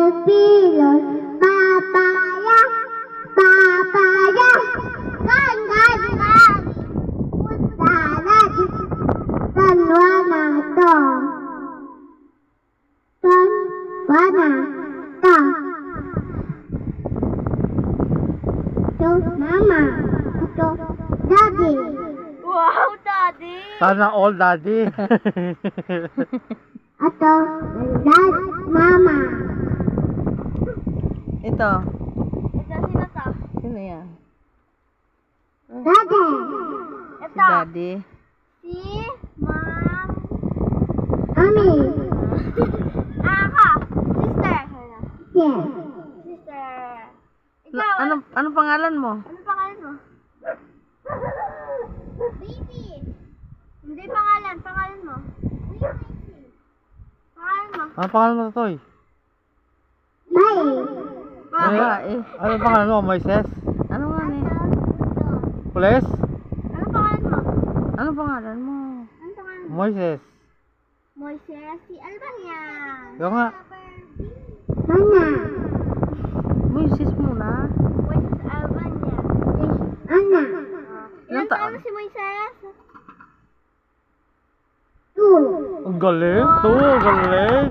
Watermelon, papaya, papaya, gan. Undalan, kanwana to. To mama, to daddy. Wow, Daddy! Sana all, Daddy. Ato, dad, mama. Ito. Ito, sino to? Sino yan? Daddy. Si Ito. Daddy. Si Mom. Mommy. Ako. Sister. Yes. Sister. Ikaw, Ano pangalan mo? ano pangalan mo? Baby. Hindi pangalan. Pangalan mo. Pangalan mo. Ano pangalan mo, Toy? Bye. Babae. Ano pangalan mo, Moises? Ano nga ni? Pules? Ano pangalan mo? Ano pangalan mo? Ano pangalan mo? Moises. Moises. Si Albania. Yung nga. Mana. Moises muna. Moises Albania. Ana. Ilan Ilang taon taon? na si Moises? Two. Ang galing, to, galing.